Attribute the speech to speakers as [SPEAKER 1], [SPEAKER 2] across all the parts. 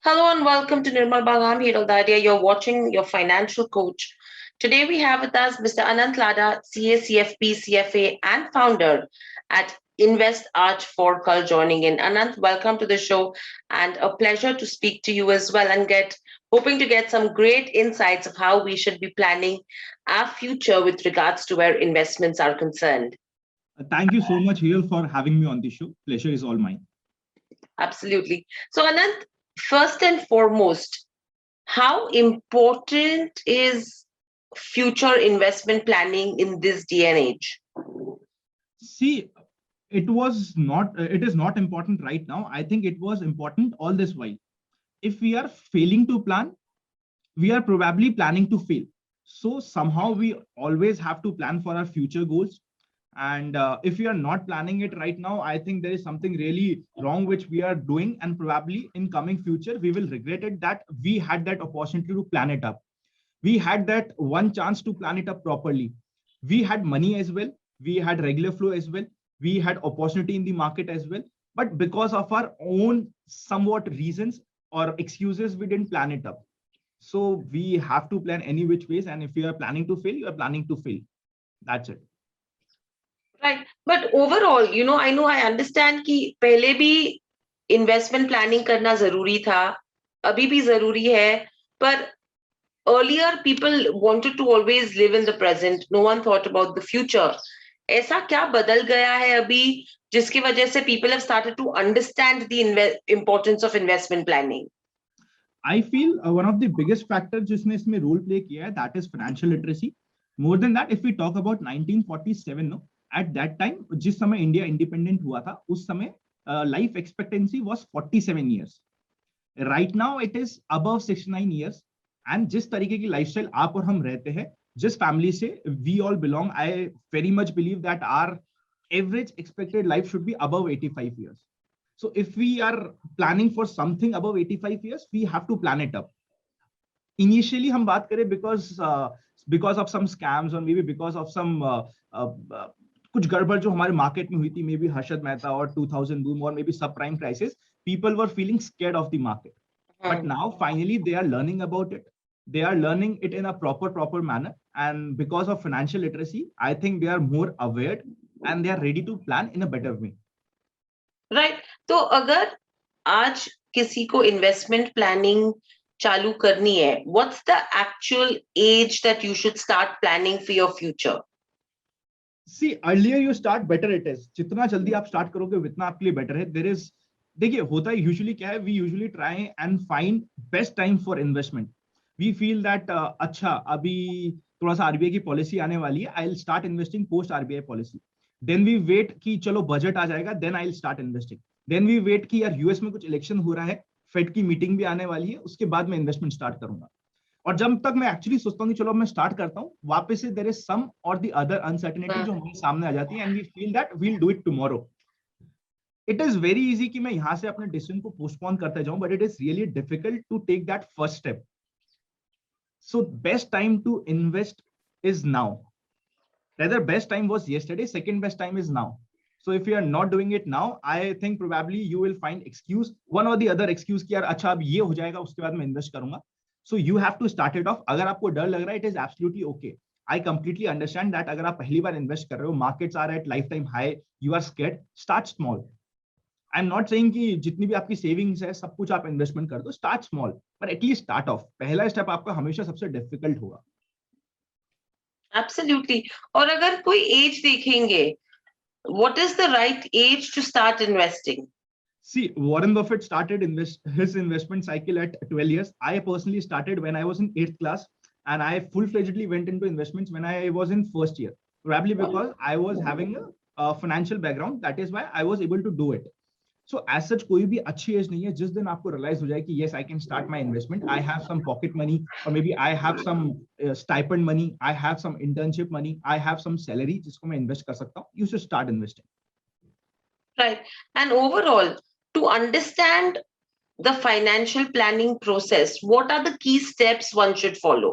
[SPEAKER 1] Hello and welcome to Nirmal Bang. I'm Hiral Dadia. You're watching your financial coach. Today we have with us Mr. Anant Lada, CA, CFP, CFA, and founder at Invest Arch for Call joining in. Anant, welcome to the show and a pleasure to speak to you as well and hoping to get some great insights of how we should be planning our future with regards to where investments are concerned.
[SPEAKER 2] Thank you so much, Hiral, for having me on the show. Pleasure is all mine.
[SPEAKER 1] Absolutely. So, Anant, first and foremost, how important is future investment planning in this day and age?
[SPEAKER 2] See, it is not important right now. I think it was important all this while. If we are failing to plan, we are probably planning to fail. So somehow we always have to plan for our future goals. And if we are not planning it right now, I think there is something really wrong which we are doing, and probably in coming future we will regret it that we had that opportunity to plan it up. We had that one chance to plan it up properly. We had money as well, we had regular flow as well, we had opportunity in the market as well, but because of our own somewhat reasons or excuses, we didn't plan it up. So we have to plan any which ways, and if you are planning to fail, you are planning to fail. That's it.
[SPEAKER 1] Right. But overall, I understand कि पहले भी investment planning करना जरूरी था, अभी भी जरूरी है, पर earlier people wanted to always live in the present. No one thought about the future. ऐसा क्या बदल गया है अभी जिसकी वजह से people have started to understand the importance of investment planning?
[SPEAKER 2] I feel one of the biggest factors जिसने इसमें role play किया है, that is financial literacy. More than that, if we talk about 1947, no, at that time, जिस समय India independent हुआ था, उस समय life expectancy was 47 years. Right now, it is above 69 years. And जिस तरीके की lifestyle आप और हम रहते हैं, जिस family से we all belong, I very much believe that our average expected life should be above 85 years. So if we are planning for something above 85 years, we have to plan it up. Initially, हम बात करें because of some scams or maybe because of some कुछ गड़बड़ जो हमारे market में हुई थी, maybe Harshad Mehta or 2000 boom or maybe subprime crisis, people were feeling scared of the market. But now finally they are learning about it. They are learning it in a proper manner, and because of financial literacy, I think they are more aware and they are ready to plan in a better way.
[SPEAKER 1] Right. तो अगर आज किसी को investment planning चालू करनी है, what's the actual age that you should start planning for your future?
[SPEAKER 2] See, earlier you start, better it is. जितना जल्दी आप start करोगे उतना आपके लिए better है. There is, देखिए होता है usually क्या है, we usually try and find best time for investment. We feel that अच्छा अभी थोड़ा सा RBI की पॉलिसी आने वाली है, I'll start investing post RBI policy. Then we wait कि चलो बजट आ जाएगा, then I'll start investing. Then we wait कि यार यूएस में कुछ इलेक्शन हो रहा है, फेड की मीटिंग भी आने वाली है, उसके बाद मैं इन्वेस्टमेंट स्टार्ट करूंगा. और जब तक मैं एक्चुअली सोचता हूँ कि चलो मैं स्टार्ट करता हूँ, वापस से देयर इज सम और द अदर अनसर्टेनिटी जो हमारे सामने आ जाती है, and we feel that we'll do it tomorrow. It is very easy कि मैं यहाँ से अपने डिसीजन को पोस्टपोन करते जाऊं, but it is really difficult to take that first step. So best time to invest is now. Rather, best time was yesterday, second best time is now. So if you are not doing it now, I think probably you will find excuse, one or the other excuse कि यार अच्छा अब ये हो जाएगा उसके बाद मैं इन्वेस्ट करूंगा. So you have to start it off. अगर आपको डर लग रहा है, it is absolutely okay. I completely understand that. अगर आप पहली बार इन्वेस्ट कर रहे हो, markets are at lifetime high, you are scared, start small. I'm not saying कि जितनी भी आपकी सेविंग्स है सब कुछ आप इन्वेस्टमेंट कर दो, start small, but at least start off. पहला स्टेप आपका हमेशा सबसे डिफिकल्ट होगा.
[SPEAKER 1] Absolutely. और अगर कोई एज देखेंगे, what is the right age to start investing?
[SPEAKER 2] See, Warren Buffett started his investment cycle at 12 years. I personally started when I was in 8th class, and I full-fledgedly went into investments when I was in first year, probably because I was having a financial background. That is why I was able to do it. So as such, कोई भी अच्छी as नहीं है जिस दिन आपको realize हो जाए कि yes, I can start my investment. I have some pocket money, or maybe I have some stipend money, I have some internship money, I have some salary जिसको मैं invest कर सकता हूँ. You should start investing.
[SPEAKER 1] Right. And overall, to understand the financial planning process, what are the key steps one should follow?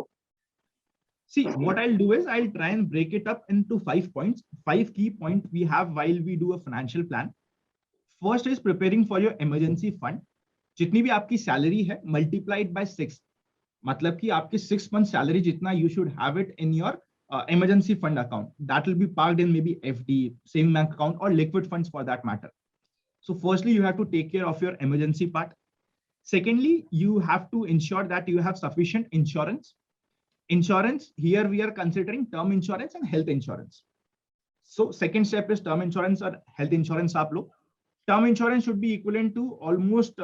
[SPEAKER 2] See, what I'll do is I'll try and break it up into 5 points, 5 key points we have while we do a financial plan. First is preparing for your emergency fund. जितनी भी आपकी salary है multiplied by 6, मतलब कि आपकी 6 month salary जितना you should have it in your emergency fund account that will be parked in maybe FD, saving bank account, or liquid funds for that matter. So firstly, you have to take care of your emergency part. Secondly, you have to ensure that you have sufficient insurance. Insurance, here we are considering term insurance and health insurance. So second step is term insurance or health insurance. आप लोग term insurance should be equivalent to almost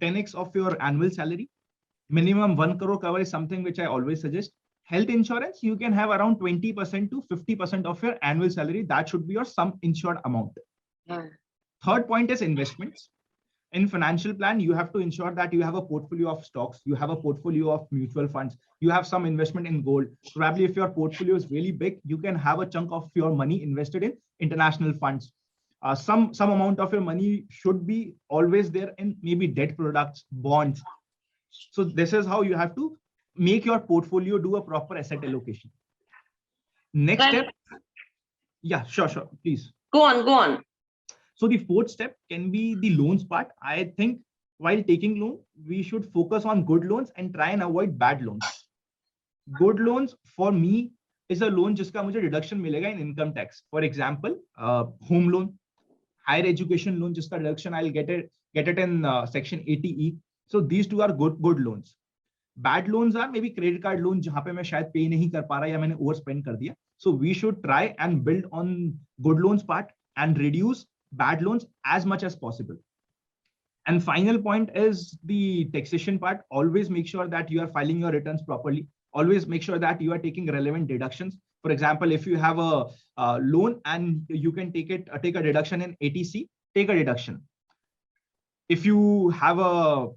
[SPEAKER 2] 10x of your annual salary. Minimum 1 crore cover is something which I always suggest. Health insurance, you can have around 20% to 50% of your annual salary. That should be your sum insured amount. Third point is investments. In financial plan, you have to ensure that you have a portfolio of stocks, you have a portfolio of mutual funds, you have some investment in gold. Probably if your portfolio is really big, you can have a chunk of your money invested in international funds. Some amount of your money should be always there in maybe debt products, bonds. So this is how you have to make your portfolio do a proper asset allocation. Next step. Yeah, sure, please.
[SPEAKER 1] Go on.
[SPEAKER 2] So the fourth step can be the loans part. I think while taking loan, we should focus on good loans and try and avoid bad loans. Good loans for me is a loan जिसका मुझे deduction मिलेगा in income tax. For example, home loan, higher education loan जिसका deduction I'll get it in section 80E. So these two are good loans. Bad loans are maybe credit card loan जहाँ पे मैं शायद pay नहीं कर पा रहा या मैंने overspend कर दिया. So we should try and build on good loans part and reduce bad loans as much as possible. And final point is the taxation part. Always make sure that you are filing your returns properly. Always make sure that you are taking relevant deductions. For example, if you have a loan and you can take a deduction in ATC, take a deduction. If you have a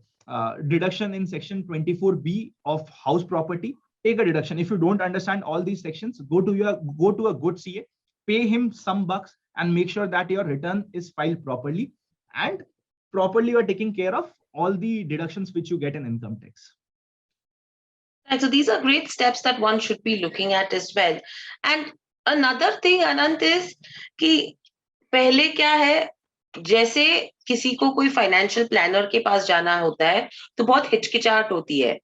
[SPEAKER 2] deduction in section 24B of house property, take a deduction. If you don't understand all these sections, go to a good CA, pay him some bucks, and make sure that your return is filed properly and properly you are taking care of all the deductions which you get in income tax.
[SPEAKER 1] And so these are great steps that one should be looking at as well. And another thing, Anant, is कि पहले क्या है, जैसे किसी को कोई financial planner के पास जाना होता है तो बहुत हिचकिचाहट होती है.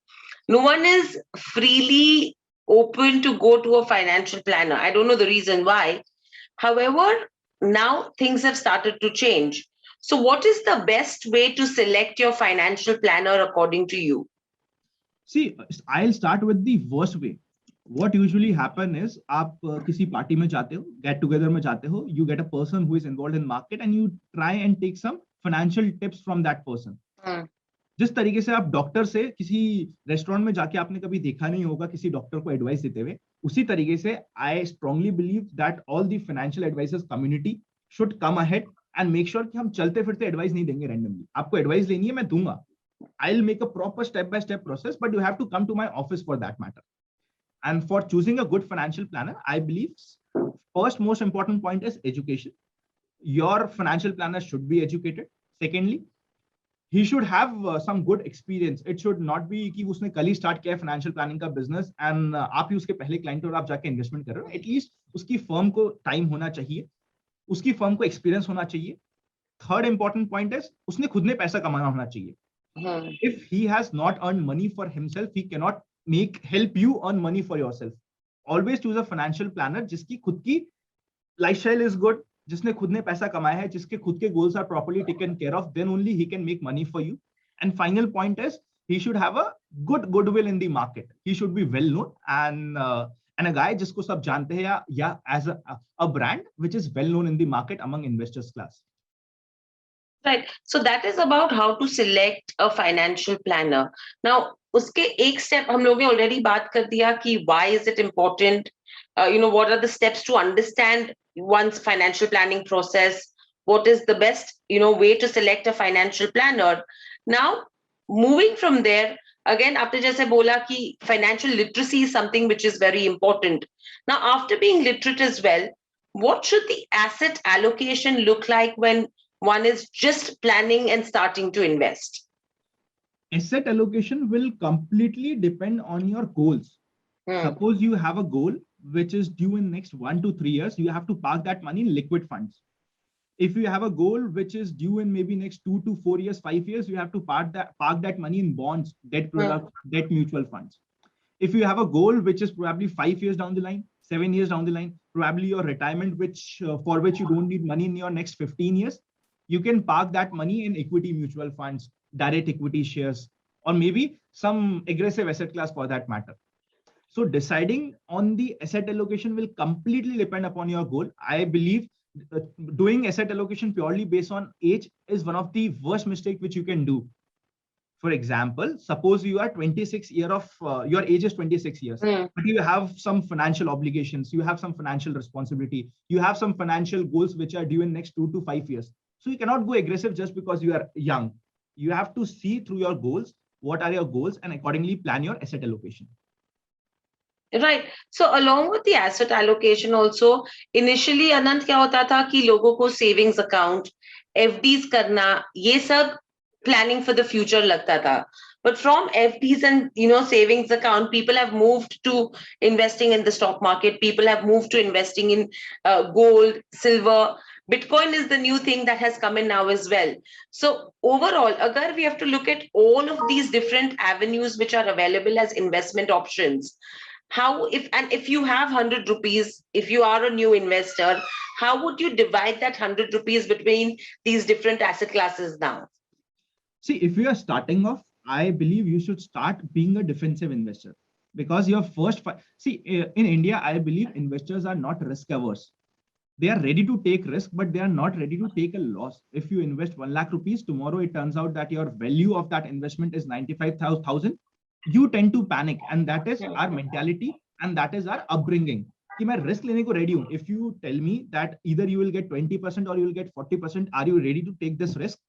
[SPEAKER 1] No one is freely open to go to a financial planner. I don't know the reason why. However, now things have started to change. So what is the best way to select your financial planner according to you?
[SPEAKER 2] See, I'll start with the worst way. What usually happen is आप किसी party में जाते हो, get together में जाते हो, you get a person who is involved in market and you try and take some financial tips from that person. जिस तरीके से आप डॉक्टर से किसी रेस्टोरेंट में जाके आपने कभी देखा नहीं होगा किसी डॉक्टर को एडवाइस देते हुए, उसी तरीके से I strongly believe that all the financial advisors community should come ahead and make sure कि हम चलते फिरते एडवाइस नहीं देंगे रैंडमली. आपको एडवाइस लेनी है, मैं दूंगा. I will make a proper step by step process, but you have to come to my office for that matter. And for choosing a good financial planner, I believe first most important point is education. Your financial planner should be educated. Secondly, he should have some good experience. It should not be कि उसने कल ही start किया है financial planning का business and आप ही उसके पहले client और आप जाके इन्वेस्टमेंट कर रहे हो. एटलीस्ट उसकी फर्म को टाइम होना चाहिए, उसकी फर्म को एक्सपीरियंस होना चाहिए. थर्ड इंपॉर्टेंट पॉइंट इज उसने खुद ने पैसा कमाना होना चाहिए. If he has not earn money for himself, he can not help you earn money for yourself. Always choose a financial planner जिसकी खुद की लाइफस्टाइल इज गुड, जिसने खुद ने पैसा कमाया है, जिसके खुद के goals are properly taken care of, then only he can make money for you. And final point is he should have a goodwill in the market. He should be well known and a guy जिसको सब जानते हैं या as a brand which is well known in the market among investors class.
[SPEAKER 1] Right. So that is about how to select a financial planner. Now, उसके एक step हम लोगों ने already बात कर दिया कि why is it important? What are the steps to understand one's financial planning process? What is the best, way to select a financial planner? Now, moving from there, again, आपने जैसे बोला कि financial literacy is something which is very important. Now, after being literate as well, what should the asset allocation look like when one is just planning and starting to invest?
[SPEAKER 2] Asset allocation will completely depend on your goals. Suppose you have a goal which is due in next 1 to 3 years, you have to park that money in liquid funds. If you have a goal which is due in maybe next 2 to 4 years, 5 years, you have to park that money in bonds, debt products, debt mutual funds. If you have a goal which is probably 5 years down the line, 7 years down the line, probably your retirement, which for which you don't need money in your next 15 years, you can park that money in equity mutual funds, direct equity shares, or maybe some aggressive asset class for that matter. So deciding on the asset allocation will completely depend upon your goal. I believe doing asset allocation purely based on age is one of the worst mistakes which you can do. For example, suppose you are 26 year of your age is 26 years, but you have some financial obligations, you have some financial responsibility, you have some financial goals which are due in next 2 to 5 years. So you cannot go aggressive just because you are young. You have to see through your goals, what are your goals, and accordingly plan your asset allocation.
[SPEAKER 1] Right. So along with the asset allocation also, initially Anant क्या होता था कि लोगों को savings account, FDs करना, ये सब planning for the future लगता था. But from FDs and savings account, people have moved to investing in the stock market. People have moved to investing in gold, silver. Bitcoin is the new thing that has come in now as well. So overall, agar we have to look at all of these different avenues which are available as investment options, how if you have 100 rupees, if you are a new investor, how would you divide that 100 rupees between these different asset classes now?
[SPEAKER 2] See, if you are starting off, I believe you should start being a defensive investor, because your first in India, I believe investors are not risk averse. They are ready to take risk, but they are not ready to take a loss. If you invest 1 lakh rupees, tomorrow it turns out that your value of that investment is 95,000. You tend to panic, and that is our mentality, and that is our upbringing. कि मैं risk लेने को ready हूँ. If you tell me that either you will get 20% or you will get 40%, are you ready to take this risk?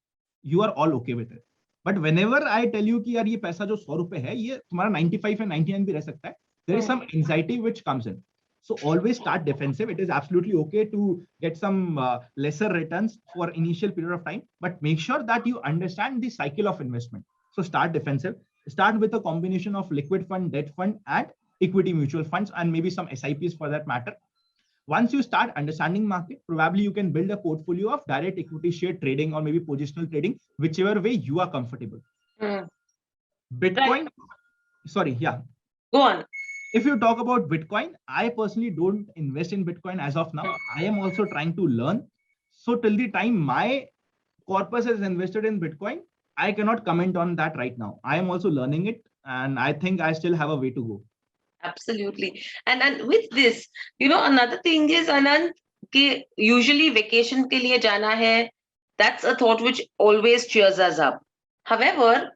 [SPEAKER 2] You are all okay with it. But whenever I tell you कि यार ये पैसा जो 100 रुपए है, ये तुम्हारा 95 या 99 भी रह सकता है, there is some anxiety which comes in. So always start defensive. It is absolutely okay to get some lesser returns for initial period of time, but make sure that you understand the cycle of investment. So start defensive. Start with a combination of liquid fund, debt fund, and equity mutual funds, and maybe some SIPs for that matter. Once you start understanding market, probably you can build a portfolio of direct equity share trading or maybe positional trading, whichever way you are comfortable. Bitcoin, sorry, yeah.
[SPEAKER 1] Go on.
[SPEAKER 2] If you talk about Bitcoin, I personally don't invest in Bitcoin as of now. I am also trying to learn. So till the time my corpus is invested in Bitcoin, I cannot comment on that right now. I am also learning it, and I think I still have a way to go.
[SPEAKER 1] Absolutely. And with this, another thing is, Anand, कि usually vacation के लिए जाना है, that's a thought which always cheers us up. However,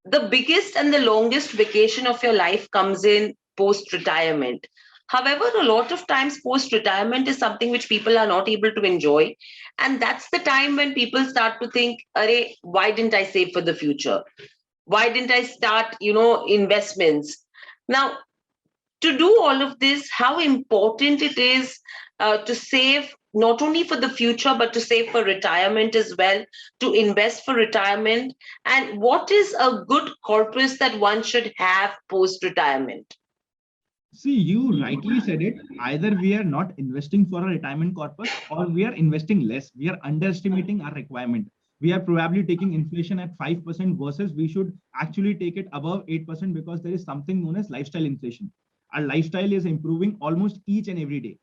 [SPEAKER 1] the biggest and the longest vacation of your life comes in post-retirement. However, a lot of times post-retirement is something which people are not able to enjoy. And that's the time when people start to think, Arey, why didn't I save for the future? Why didn't I start, investments? Now, to do all of this, how important it is to save not only for the future, but to save for retirement as well, to invest for retirement, and what is a good corpus that one should have post-retirement?
[SPEAKER 2] See, you rightly said it. Either we are not investing for a retirement corpus, or we are investing less. We are underestimating our requirement. We are probably taking inflation at 5% versus we should actually take it above 8%, because there is something known as lifestyle inflation. Our lifestyle is improving almost each and every day.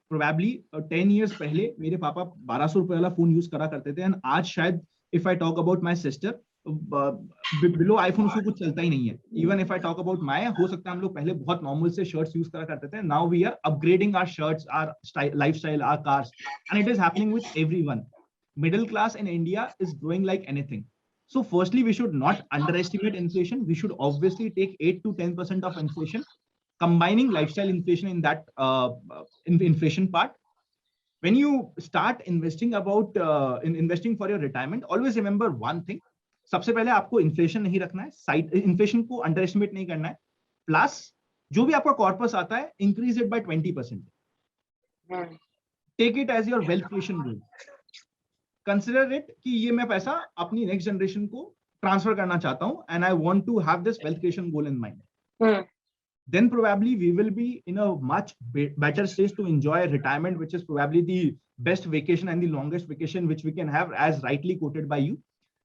[SPEAKER 2] Probably 10 years पहले मेरे पापा 1200 रुपए वाला phone use करा करते थे, and आज शायद if I talk about my sister, below iPhone उसको कुछ चलता ही नहीं है. Even if I talk about my, हो सकता है हम लोग पहले बहुत normal से shirts यूज करा करते थे. Now we are upgrading our shirts, our lifestyle, our cars, and it is happening with everyone. Middle class in India is growing like anything. So firstly, we should not underestimate inflation. We should obviously take 8 to 10% of inflation, combining lifestyle inflation in that in the inflation part. When you start investing investing for your retirement, always remember one thing. सबसे पहले आपको inflation नहीं रखना है, side inflation को underestimate नहीं करना है. Plus जो भी आपका corpus आता है, increase it by 20%. Take it as your wealth creation goal. Consider it कि ये मैं पैसा अपनी next generation को transfer करना चाहता हूँ, and I want to have this wealth creation goal in mind. then probably we will be in a much better stage to enjoy retirement, which is probably the best vacation and the longest vacation which we can have, as rightly quoted by you.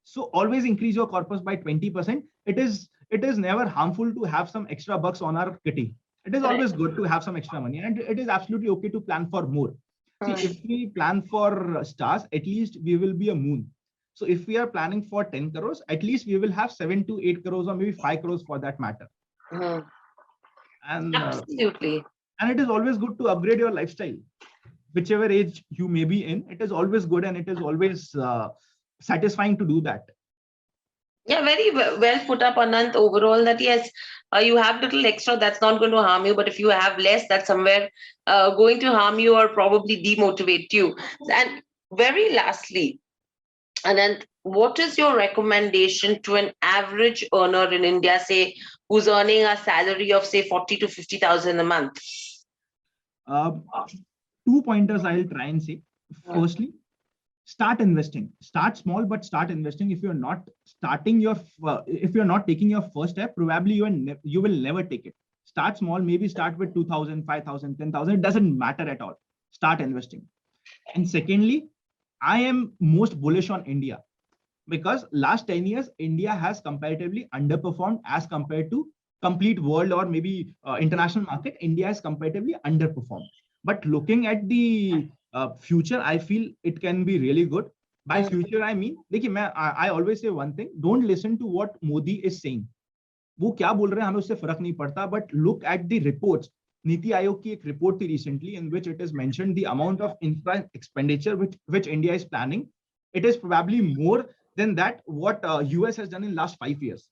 [SPEAKER 2] So always increase your corpus by 20%. It is never harmful to have some extra bucks on our kitty. It is always good to have some extra money, and it is absolutely okay to plan for more. See, if we plan for stars, at least we will be a moon. So if we are planning for 10 crores, at least we will have 7 to 8 crores or maybe 5 crores for that matter. And
[SPEAKER 1] absolutely.
[SPEAKER 2] And it is always good to upgrade your lifestyle, whichever age you may be in. It is always good, and it is always satisfying to do that.
[SPEAKER 1] Yeah, very well put up, Anant. Overall, that yes, you have little extra, that's not going to harm you, but if you have less, that's somewhere going to harm you or probably demotivate you. And very lastly, Anant, what is your recommendation to an average earner in India, say, who's earning a salary of say 40 to 50,000 a month?
[SPEAKER 2] 2 pointers I'll try and say. Firstly, start investing. Start small, but start investing. If you're not taking your first step, probably you will never take it. Start small. Maybe start with 2,000, 5,000, 10,000. It doesn't matter at all. Start investing. And secondly, I am most bullish on India, because last 10 years, India has comparatively underperformed as compared to complete world or maybe international market. India has comparatively underperformed. But looking at the future, I feel it can be really good. By future, I mean, I always say one thing: don't listen to what Modi is saying. वो क्या बोल रहे हैं हमें उससे फर्क नहीं पड़ता. But look at the reports. NITI Aayog की एक report थी recently in which it is mentioned the amount of infra expenditure which India is planning. It is probably more than that what US has done in last 5 years.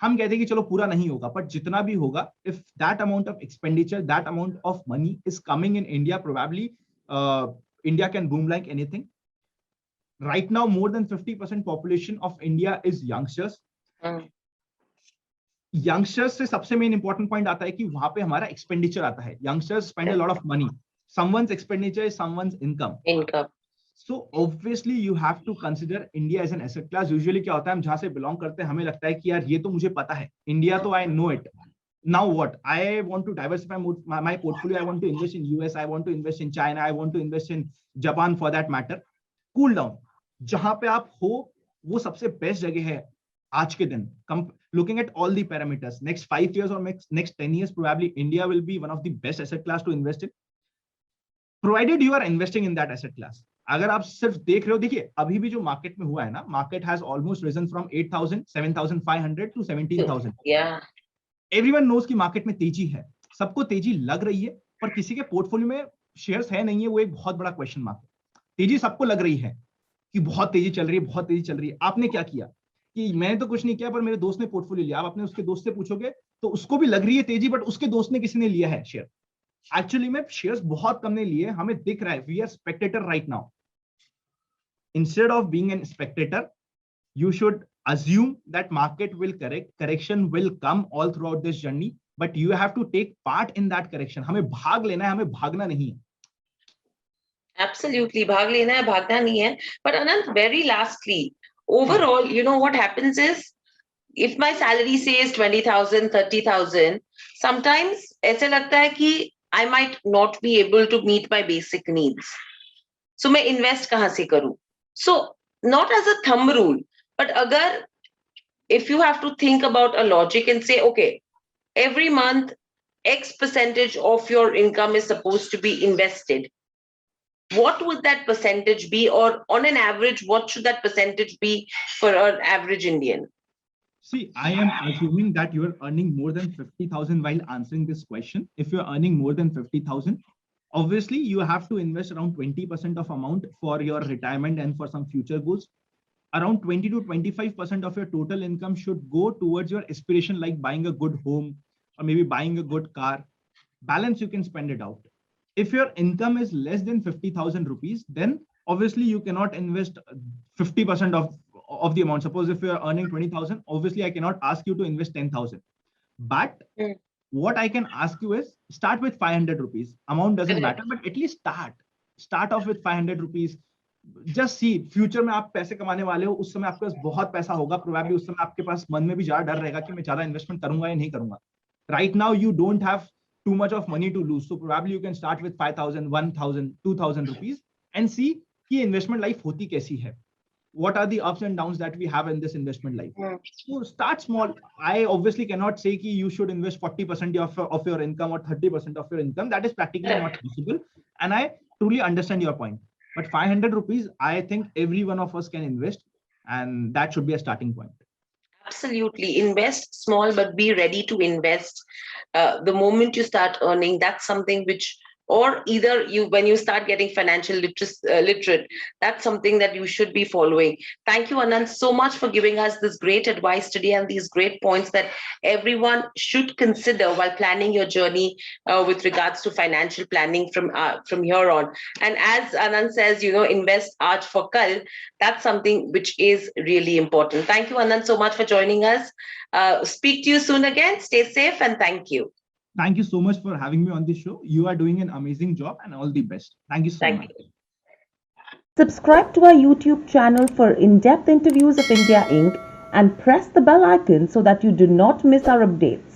[SPEAKER 2] हम कहते हैं कि चलो पूरा नहीं होगा, but जितना भी होगा, if that amount of expenditure, that amount of money is coming in India, probably India can boom like anything. Right now, more than 50% population of India is youngsters. Youngsters से सबसे main important point आता है कि वहां पे हमारा expenditure आता है. Youngsters spend a lot of money. Someone's expenditure is someone's income. So obviously you have to consider India as an asset class. Usually क्या होता है, हम जहाँ से belong करते हैं, हमें लगता है कि यार ये तो मुझे पता है, India तो I know it. Now what? I want to diversify my portfolio. I want to invest in US. I want to invest in China. I want to invest in Japan for that matter. Cool down. जहाँ पे आप हो वो सबसे best जगह है आज के दिन. Looking at all the parameters, next 5 years or next 10 years, probably India will be one of the best asset class to invest in, provided you are investing in that asset class. अगर आप सिर्फ देख रहे हो, देखिए अभी भी जो मार्केट में हुआ है ना, market has almost risen from 8,000, 7,500 to 17,000. Everyone knows कि मार्केट में तेजी है, सबको तेजी लग रही है, पर किसी के पोर्टफोलियो में शेयर्स है नहीं है, वो एक बहुत बड़ा क्वेश्चन मार्क है. तेजी सबको लग रही है कि बहुत तेजी चल रही है, बहुत तेजी चल रही है. आपने क्या किया कि मैंने तो कुछ नहीं किया, पर मेरे दोस्त ने पोर्टफोलियो लिया. आप अपने उसके दोस्त से पूछोगे तो उसको भी लग रही है तेजी, बट उसके दोस्त ने किसी ने लिया है शेयर. एक्चुअली में शेयर्स बहुत कम ने लिए, हमें दिख रहा है. We are spectator right now. Instead of being a spectator, you should assume that market will correct. Correction will come all throughout this journey, but you have to take part in that correction. हमें भाग लेना है, हमें भागना नहीं है.
[SPEAKER 1] Absolutely, भाग लेना है, भागना नहीं है. But Anant, very lastly, overall, you know what happens is, if my salary says 20,000, 30,000, sometimes ऐसे लगता है कि I might not be able to meet my basic needs. So मैं invest कहाँ से करूँ? So not as a thumb rule, but if you have to think about a logic and say, okay, every month X percentage of your income is supposed to be invested, what would that percentage be? Or on an average, what should that percentage be for an average Indian?
[SPEAKER 2] See, I am assuming that you are earning more than 50,000 while answering this question. If you're earning more than 50,000, obviously you have to invest around 20% of amount for your retirement and for some future goals. Around 20 to 25% of your total income should go towards your aspiration, like buying a good home or maybe buying a good car. Balance, you can spend it out. If your income is less than 50,000 rupees, then obviously you cannot invest 50% of the amount. Suppose if you're earning 20,000, obviously I cannot ask you to invest 10,000. But what I can ask you is start with 500 rupees. Amount doesn't matter, but at least start off with 500 rupees. Just see, future में आप पैसे कमाने वाले हो, उस समय आपके पास बहुत पैसा होगा. Probably उस समय आपके पास मन में भी ज्यादा डर रहेगा कि मैं ज्यादा इन्वेस्टमेंट करूंगा या नहीं करूंगा. Right now, you don't have too much of money to lose. So probably you can start with 5,000, 1,000, 2,000 rupees and see कि investment life होती कैसी है. What are the ups and downs that we have in this investment life? So start small. I obviously cannot say कि you should invest 40% of your income or 30% of your income. That is practically not possible. And I truly understand your point. But 500 rupees, I think every one of us can invest. And that should be a starting point.
[SPEAKER 1] Absolutely. Invest small, but be ready to invest. The moment you start earning, that's something which, or either you, when you start getting financial literate, that's something that you should be following. Thank you, Anand, so much for giving us this great advice today and these great points that everyone should consider while planning your journey with regards to financial planning from here on. And as Anand says, invest aaj for kal. That's something which is really important. Thank you, Anand, so much for joining us. Speak to you soon again. Stay safe and thank you.
[SPEAKER 2] Thank you so much for having me on this show. You are doing an amazing job and all the best. Thank you so much.
[SPEAKER 3] Subscribe to our YouTube channel for in-depth interviews of India Inc. and press the bell icon so that you do not miss our updates.